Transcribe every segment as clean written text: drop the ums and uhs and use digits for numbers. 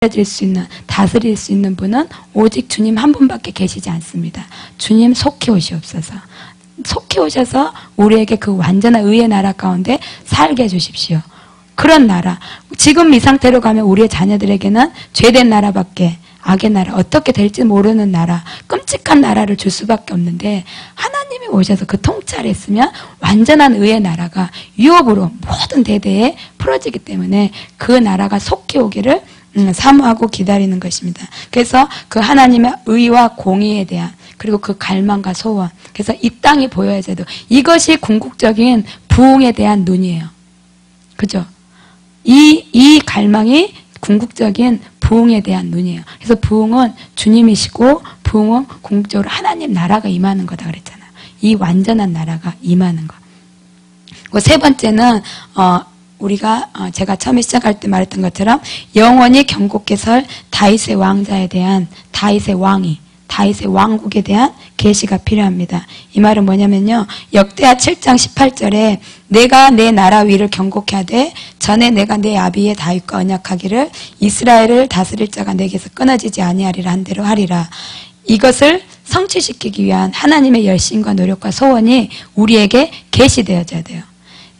줄 수 있는, 다스릴 수 있는 분은 오직 주님 한 분밖에 계시지 않습니다. 주님 속히 오시옵소서. 속히 오셔서 우리에게 그 완전한 의의 나라 가운데 살게 해주십시오. 그런 나라, 지금 이 상태로 가면 우리의 자녀들에게는 죄된 나라밖에, 악의 나라, 어떻게 될지 모르는 나라, 끔찍한 나라를 줄 수밖에 없는데, 하나님이 오셔서 그 통찰했으면 완전한 의의 나라가 유업으로 모든 대대에 풀어지기 때문에 그 나라가 속히 오기를 사모하고 기다리는 것입니다. 그래서 그 하나님의 의와 공의에 대한, 그리고 그 갈망과 소원, 그래서 이 땅이 보여야지도 이것이 궁극적인 부흥에 대한 눈이에요. 그죠? 이 갈망이 궁극적인 부흥에 대한 눈이에요. 그래서 부흥은 주님이시고, 부흥은 궁극적으로 하나님 나라가 임하는 거다 그랬잖아요. 이 완전한 나라가 임하는 거. 그리고 세 번째는 우리가 제가 처음에 시작할 때 말했던 것처럼 영원히 경고케 설 다윗의 왕자에 대한, 다윗의 왕국에 대한 계시가 필요합니다. 이 말은 뭐냐면요, 역대하 7장 18절에 내가 내 나라 위를 경고케 하되 전에 내가 내 아비의 다윗과 언약하기를 이스라엘을 다스릴 자가 내게서 끊어지지 아니하리라 한 대로 하리라. 이것을 성취시키기 위한 하나님의 열심과 노력과 소원이 우리에게 계시되어져야 돼요.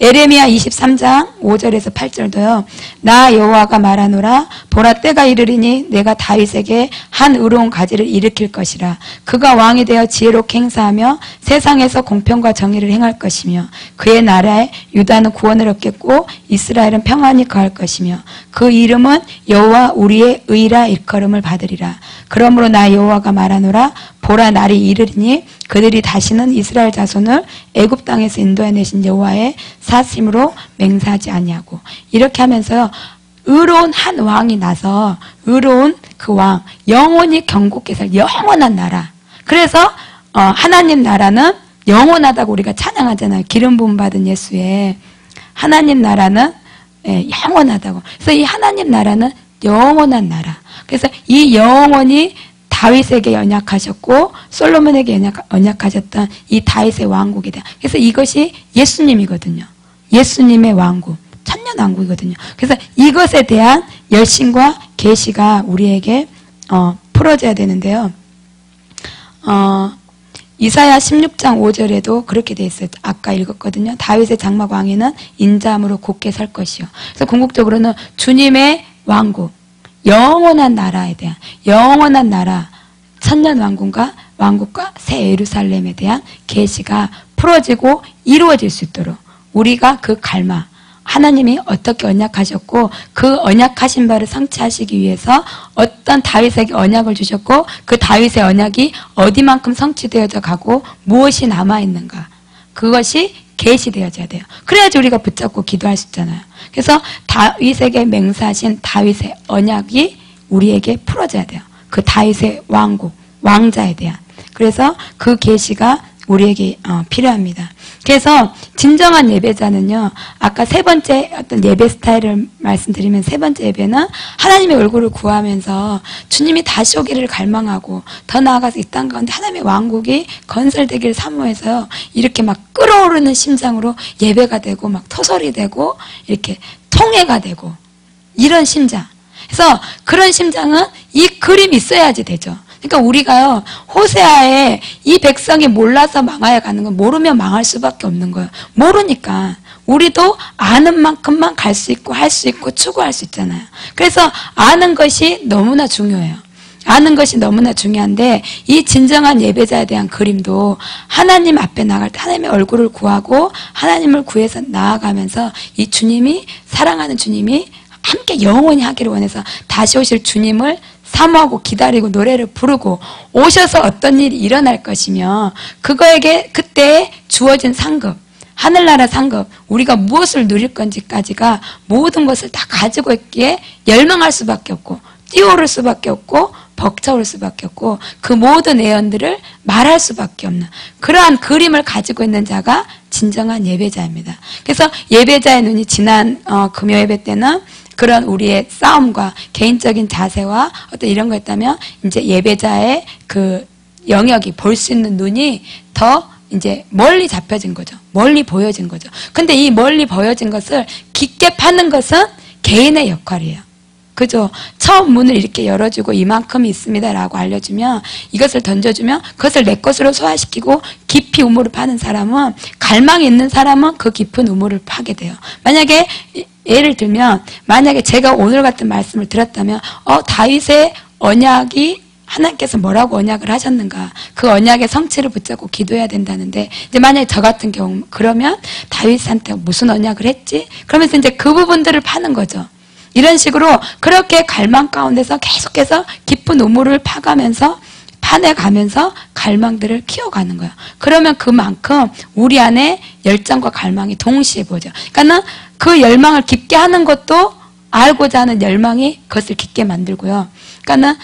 에레미야 23장 5절에서 8절도요. 나 여호와가 말하노라 보라 때가 이르리니 내가 다윗에게 한 의로운 가지를 일으킬 것이라. 그가 왕이 되어 지혜롭게 행사하며 세상에서 공평과 정의를 행할 것이며 그의 나라에 유다는 구원을 얻겠고 이스라엘은 평안히 거할 것이며 그 이름은 여호와 우리의 의라 일컬음을 받으리라. 그러므로 나 여호와가 말하노라 보라 날이 이르리니 그들이 다시는 이스라엘 자손을 애굽 땅에서 인도해내신 여호와의 사심으로 맹세하지 아니하고. 이렇게 하면서요, 의로운 한 왕이 나서 의로운 그 왕, 영원히 경고케 살 영원한 나라. 그래서 하나님 나라는 영원하다고 우리가 찬양하잖아요. 기름 부음 받은 예수의 하나님 나라는 영원하다고. 그래서 이 하나님 나라는 영원한 나라. 그래서 이 영원히 다윗에게 언약하셨고 솔로몬에게 언약하셨던 이 다윗의 왕국에 대한, 그래서 이것이 예수님이거든요. 예수님의 왕국, 천년 왕국이거든요. 그래서 이것에 대한 열심과 계시가 우리에게 풀어져야 되는데요. 이사야 16장 5절에도 그렇게 돼 있어요. 아까 읽었거든요. 다윗의 장막 왕위는 인자함으로 곧게 살 것이요. 그래서 궁극적으로는 주님의 왕국, 영원한 나라에 대한, 영원한 나라, 천년 왕국과 새 예루살렘에 대한 계시가 풀어지고 이루어질 수 있도록 우리가 그 갈망, 하나님이 어떻게 언약하셨고 그 언약하신 바를 성취하시기 위해서 어떤 다윗에게 언약을 주셨고 그 다윗의 언약이 어디만큼 성취되어져 가고 무엇이 남아있는가, 그것이 계시되어져야 돼요. 그래야지 우리가 붙잡고 기도할 수 있잖아요. 그래서 다윗에게 맹세하신 다윗의 언약이 우리에게 풀어져야 돼요. 그 다윗의 왕국, 왕자에 대한. 그래서 그 계시가 우리에게 필요합니다. 그래서 진정한 예배자는요, 아까 세 번째 어떤 예배 스타일을 말씀드리면, 세 번째 예배는 하나님의 얼굴을 구하면서 주님이 다시 오기를 갈망하고 더 나아가서 이 땅 가운데 하나님의 왕국이 건설되기를 사모해서요, 이렇게 막 끓어오르는 심장으로 예배가 되고 막 토설이 되고 이렇게 통회가 되고 이런 심장. 그래서 그런 심장은 이 그림이 있어야지 되죠. 그러니까 우리가요, 호세아에 이 백성이 몰라서 망하여 가는 건, 모르면 망할 수밖에 없는 거예요. 모르니까 우리도 아는 만큼만 갈 수 있고 할 수 있고 추구할 수 있잖아요. 그래서 아는 것이 너무나 중요해요. 아는 것이 너무나 중요한데, 이 진정한 예배자에 대한 그림도 하나님 앞에 나갈 때 하나님의 얼굴을 구하고 하나님을 구해서 나아가면서 이 주님이, 사랑하는 주님이 함께 영원히 하기를 원해서 다시 오실 주님을 사모하고 기다리고 노래를 부르고 오셔서 어떤 일이 일어날 것이며, 그거에게 그때 주어진 상급, 하늘나라 상급, 우리가 무엇을 누릴 건지까지가 모든 것을 다 가지고 있기에 열망할 수밖에 없고 뛰어오를 수밖에 없고 벅차올 수밖에 없고 그 모든 예언들을 말할 수밖에 없는 그러한 그림을 가지고 있는 자가 진정한 예배자입니다. 그래서 예배자의 눈이 지난 금요 예배 때는 그런 우리의 싸움과 개인적인 자세와 어떤 이런 거 있다면, 이제 예배자의 그 영역이, 볼 수 있는 눈이 더 이제 멀리 잡혀진 거죠. 멀리 보여진 거죠. 근데 이 멀리 보여진 것을 깊게 파는 것은 개인의 역할이에요. 그죠? 처음 문을 이렇게 열어주고 이만큼이 있습니다라고 알려주면, 이것을 던져주면 그것을 내 것으로 소화시키고 깊이 우물을 파는 사람은, 갈망이 있는 사람은 그 깊은 우물을 파게 돼요. 만약에 예를 들면, 만약에 제가 오늘 같은 말씀을 들었다면, 다윗의 언약이 하나님께서 뭐라고 언약을 하셨는가, 그 언약의 성취를 붙잡고 기도해야 된다는데, 이제 만약에 저 같은 경우, 그러면 다윗한테 무슨 언약을 했지? 그러면서 이제 그 부분들을 파는 거죠. 이런 식으로 그렇게 갈망 가운데서 계속해서 깊은 우물을 파내가면서 갈망들을 키워가는 거예요. 그러면 그만큼 우리 안에 열정과 갈망이 동시에 보죠. 그러니까는 그 열망을 깊게 하는 것도 알고자 하는 열망이 그것을 깊게 만들고요. 그러니까는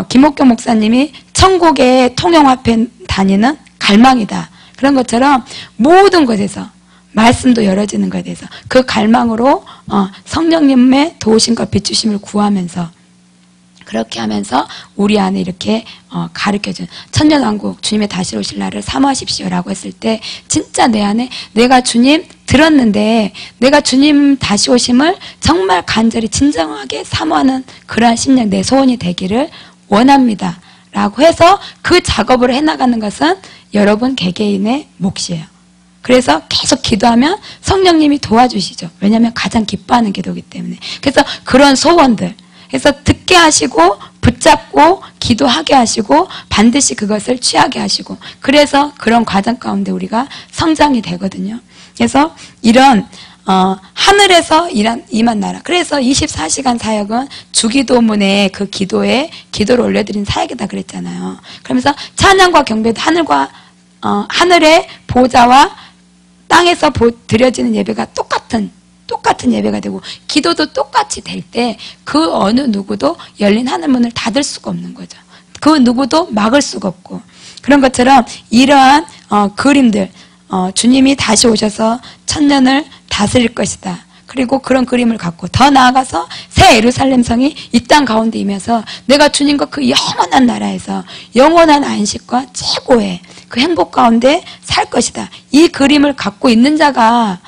김옥경 목사님이 천국의 통영화폐 다니는 갈망이다. 그런 것처럼 모든 곳에서 말씀도 열어지는 것에 대해서 그 갈망으로 성령님의 도우심과 비추심을 구하면서, 그렇게 하면서 우리 안에 이렇게 가르쳐준 천년왕국 주님의 다시 오실 날을 사모하십시오라고 했을 때, 진짜 내 안에 내가 주님 들었는데 내가 주님 다시 오심을 정말 간절히 진정하게 사모하는 그러한 심령, 내 소원이 되기를 원합니다 라고 해서 그 작업을 해나가는 것은 여러분 개개인의 몫이에요. 그래서 계속 기도하면 성령님이 도와주시죠. 왜냐하면 가장 기뻐하는 기도이기 때문에. 그래서 그런 소원들, 그래서 듣게 하시고 붙잡고 기도하게 하시고 반드시 그것을 취하게 하시고, 그래서 그런 과정 가운데 우리가 성장이 되거든요. 그래서 이런 하늘에서 임한 나라. 그래서 24시간 사역은 주기도문의 그 기도를 올려드린 사역이다 그랬잖아요. 그러면서 찬양과 경배도 하늘의 보좌와 땅에서 드려지는 예배가 똑같은 예배가 되고, 기도도 똑같이 될 때 그 어느 누구도 열린 하늘문을 닫을 수가 없는 거죠. 그 누구도 막을 수가 없고, 그런 것처럼 이러한 그림들, 주님이 다시 오셔서 천년을 다스릴 것이다. 그리고 그런 그림을 갖고 더 나아가서 새 예루살렘 성이 이 땅 가운데 임해서 내가 주님과 그 영원한 나라에서 영원한 안식과 최고의 그 행복 가운데 살 것이다. 이 그림을 갖고 있는 자랑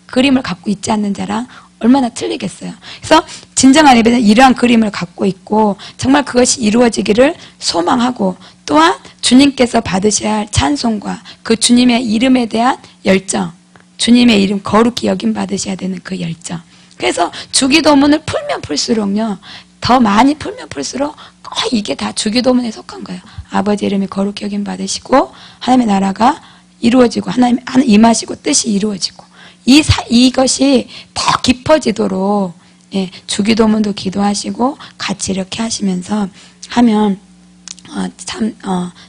그림을 갖고 있지 않는 자랑 얼마나 틀리겠어요. 그래서 진정한 예배는 이러한 그림을 갖고 있고 정말 그것이 이루어지기를 소망하고, 또한 주님께서 받으셔야 할 찬송과 그 주님의 이름에 대한 열정, 주님의 이름 거룩히 여김 받으셔야 되는 그 열정. 그래서 주기도문을 풀면 풀수록요, 더 많이 풀면 풀수록 거의 이게 다 주기도문에 속한 거예요. 아버지 이름이 거룩히 여김 받으시고 하나님의 나라가 이루어지고 하나님 임하시고 뜻이 이루어지고, 이것이 더 깊어지도록 주기도문도 기도하시고 같이 이렇게 하시면서 하면 참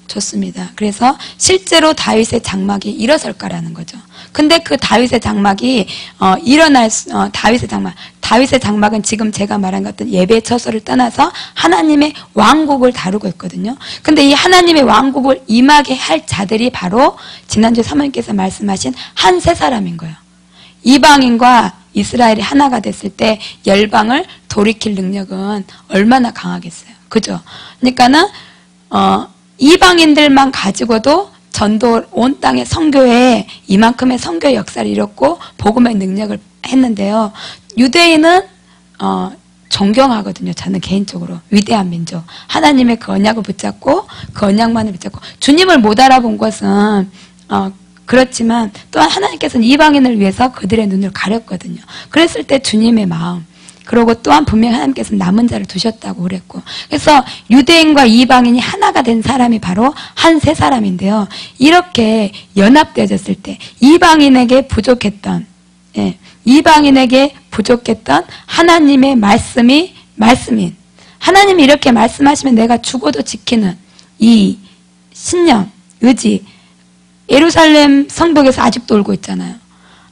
좋습니다. 그래서 실제로 다윗의 장막이 일어설까라는 거죠. 근데 그 다윗의 장막이 다윗의 장막은 지금 제가 말한 것 같은 예배 처소를 떠나서 하나님의 왕국을 다루고 있거든요. 근데 이 하나님의 왕국을 임하게 할 자들이 바로 지난주 사모님께서 말씀하신 한 세 사람인 거예요. 이방인과 이스라엘이 하나가 됐을 때 열방을 돌이킬 능력은 얼마나 강하겠어요. 그죠? 그러니까는 이방인들만 가지고도 전도 온 땅의 선교에 이만큼의 선교의 역사를 이뤘고 복음의 능력을 했는데요. 유대인은 존경하거든요. 저는 개인적으로 위대한 민족, 하나님의 그 언약을 붙잡고 그 언약만을 붙잡고, 주님을 못 알아본 것은 그렇지만 또한 하나님께서는 이방인을 위해서 그들의 눈을 가렸거든요. 그랬을 때 주님의 마음, 그리고 또한 분명히 하나님께서는 남은 자를 두셨다고 그랬고, 그래서 유대인과 이방인이 하나가 된 사람이 바로 한 세 사람인데요. 이렇게 연합되어졌을 때 이방인에게 부족했던 하나님의 말씀인, 하나님이 이렇게 말씀하시면 내가 죽어도 지키는 이 신념, 의지, 예루살렘 성벽에서 아직도 울고 있잖아요.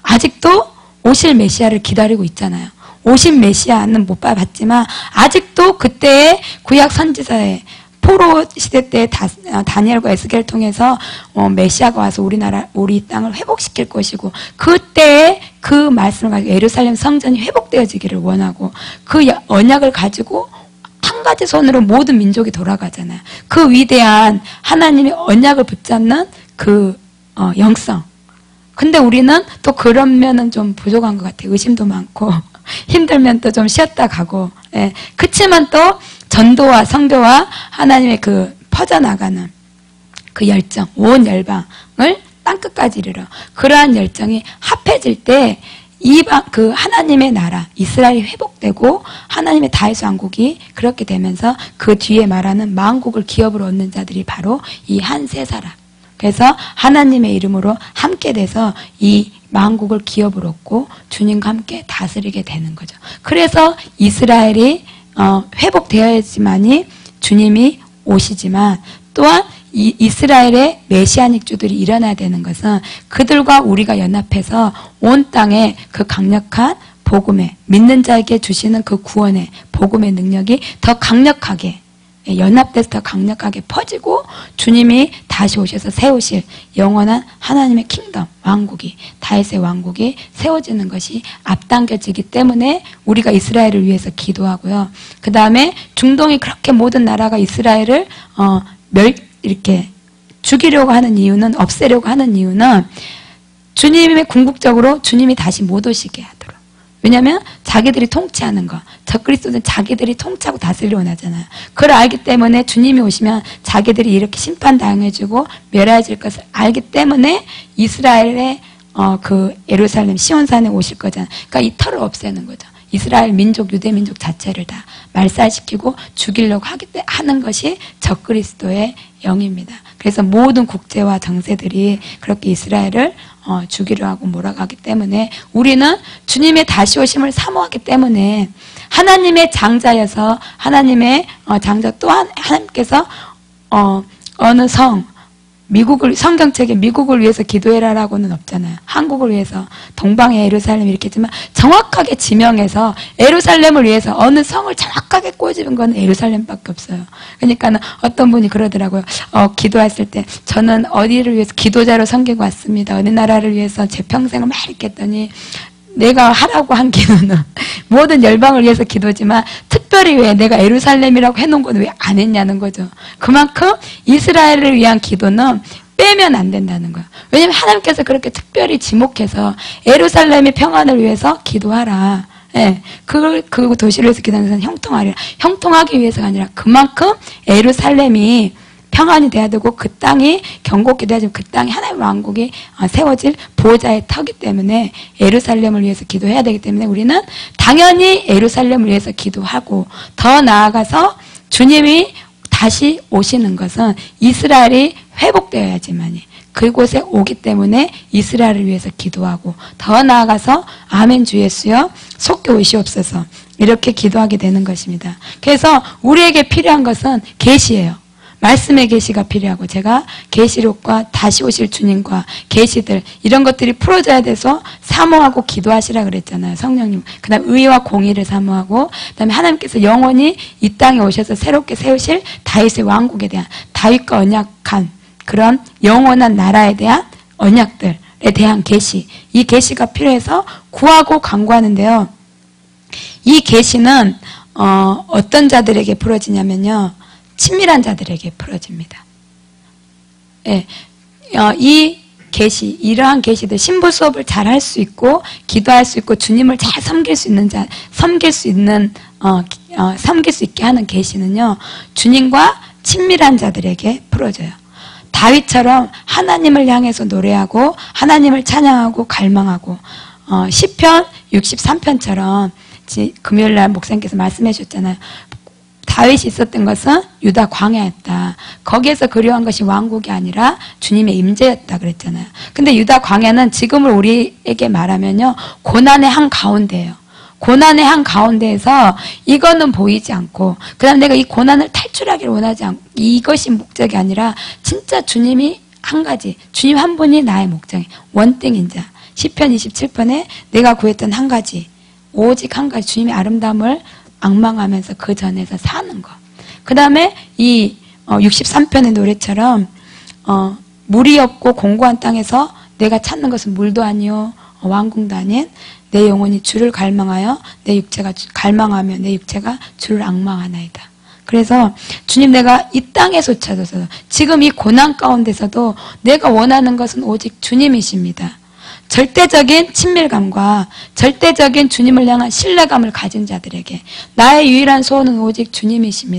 아직도 오실 메시아를 기다리고 있잖아요. 오신 메시아는 못 봤지만 아직도 그때의 구약 선지자의 포로 시대 때 다니엘과 에스겔을 통해서 메시아가 와서 우리 땅을 회복시킬 것이고, 그때의 그 말씀을 가지고 예루살렘 성전이 회복되어지기를 원하고, 그 언약을 가지고 한 가지 손으로 모든 민족이 돌아가잖아요. 그 위대한 하나님의 언약을 붙잡는 그 영성. 근데 우리는 또 그런 면은 좀 부족한 것 같아요. 의심도 많고 힘들면 또 좀 쉬었다 가고, 예, 그치만 또 전도와 성교와 하나님의 그 퍼져나가는 그 열정, 온 열방을 땅끝까지 이르러 그러한 열정이 합해질 때 그 하나님의 나라 이스라엘이 회복되고 하나님의 다윗 왕국이 그렇게 되면서 그 뒤에 말하는 만국을 기업으로 얻는 자들이 바로 이 한 세 사람. 그래서 하나님의 이름으로 함께 돼서 이 만국을 기업으로 얻고 주님과 함께 다스리게 되는 거죠. 그래서 이스라엘이 회복되어야지만이 주님이 오시지만 또한 이 이스라엘의 메시아닉주들이 일어나야 되는 것은 그들과 우리가 연합해서 온 땅에 그 강력한 복음의 믿는 자에게 주시는 그 구원의 복음의 능력이 더 강력하게 연합돼서 더 강력하게 퍼지고 주님이 다시 오셔서 세우실 영원한 하나님의 킹덤 왕국이 다윗의 왕국이 세워지는 것이 앞당겨지기 때문에 우리가 이스라엘을 위해서 기도하고요. 그 다음에 중동이 그렇게 모든 나라가 이스라엘을 이렇게 죽이려고 하는 이유는 없애려고 하는 이유는 주님의 궁극적으로 주님이 다시 못 오시게 하도록. 왜냐하면 자기들이 통치하는 거. 적그리스도는 자기들이 통치하고 다스리려 원하잖아요. 그걸 알기 때문에 주님이 오시면 자기들이 이렇게 심판당해주고 멸해질 것을 알기 때문에 이스라엘의 그 예루살렘 시온산에 오실 거잖아요. 그러니까 이 털을 없애는 거죠. 이스라엘 민족, 유대 민족 자체를 다 말살시키고 죽이려고 하는 것이 적그리스도의 영입니다. 그래서 모든 국제와 정세들이 그렇게 이스라엘을 죽이려 하고 몰아가기 때문에 우리는 주님의 다시 오심을 사모하기 때문에 하나님의 장자여서 하나님의 장자 또한 하나님께서 어느 성경책에 미국을 위해서 기도해라라고는 없잖아요. 한국을 위해서 동방의 예루살렘 이렇게 했지만 정확하게 지명해서 예루살렘을 위해서 어느 성을 정확하게 꼬집은 건 예루살렘밖에 없어요. 그러니까 어떤 분이 그러더라고요. 기도했을 때 저는 어디를 위해서 기도자로 섬기고 왔습니다. 어느 나라를 위해서 제 평생을 막 이렇게 했더니 내가 하라고 한 기도는 모든 열방을 위해서 기도지만 특별히 왜 내가 예루살렘이라고 해놓은 건 왜 안 했냐는 거죠. 그만큼 이스라엘을 위한 기도는 빼면 안 된다는 거예요. 왜냐하면 하나님께서 그렇게 특별히 지목해서 예루살렘의 평안을 위해서 기도하라. 예, 그 도시를 위해서 기도하는 것은 형통하리라. 형통하기 위해서가 아니라 그만큼 예루살렘이 평안이 돼야 되고 그 땅이 경고케 돼야 되고 그 땅이 하나님의 왕국이 세워질 보호자의 터기 때문에 예루살렘을 위해서 기도해야 되기 때문에 우리는 당연히 예루살렘을 위해서 기도하고 더 나아가서 주님이 다시 오시는 것은 이스라엘이 회복되어야지만이 그곳에 오기 때문에 이스라엘을 위해서 기도하고 더 나아가서 아멘 주 예수여 속히 오시옵소서 이렇게 기도하게 되는 것입니다. 그래서 우리에게 필요한 것은 계시예요. 말씀의 계시가 필요하고 제가 계시록과 다시 오실 주님과 계시들 이런 것들이 풀어져야 돼서 사모하고 기도하시라 그랬잖아요. 성령님. 그 다음에 의와 공의를 사모하고 그 다음에 하나님께서 영원히 이 땅에 오셔서 새롭게 세우실 다윗의 왕국에 대한 다윗과 언약한 그런 영원한 나라에 대한 언약들에 대한 계시 이 계시가 필요해서 구하고 간구하는데요. 이 계시는 어떤 자들에게 풀어지냐면요. 친밀한 자들에게 풀어집니다. 예, 이 계시, 이러한 계시들 신부 수업을 잘 할 수 있고 기도할 수 있고 주님을 잘 섬길 수 있게 하는 계시는요. 주님과 친밀한 자들에게 풀어져요. 다윗처럼 하나님을 향해서 노래하고 하나님을 찬양하고 갈망하고 시편 63편처럼 금요일날 목사님께서 말씀해 주셨잖아요. 다윗이 있었던 것은 유다 광야였다. 거기에서 그리워한 것이 왕국이 아니라 주님의 임재였다 그랬잖아요. 근데 유다 광야는 지금을 우리에게 말하면요. 고난의 한가운데예요. 고난의 한가운데에서 이거는 보이지 않고 그다음 내가 이 고난을 탈출하기를 원하지 않고 이것이 목적이 아니라 진짜 주님이 한 가지 주님 한 분이 나의 목적이 원띵인 자 시편 27편에 내가 구했던 한 가지 오직 한 가지 주님의 아름다움을 앙망하면서 그 전에서 사는 거. 그 다음에 이 63편의 노래처럼 물이 없고 공고한 땅에서 내가 찾는 것은 물도 아니요 왕궁도 아닌 내 영혼이 주를 갈망하여 내 육체가 갈망하며 내 육체가 주를 앙망하나이다. 그래서 주님 내가 이 땅에서 찾아서 지금 이 고난 가운데서도 내가 원하는 것은 오직 주님이십니다. 절대적인 친밀감과 절대적인 주님을 향한 신뢰감을 가진 자들에게 나의 유일한 소원은 오직 주님이십니다.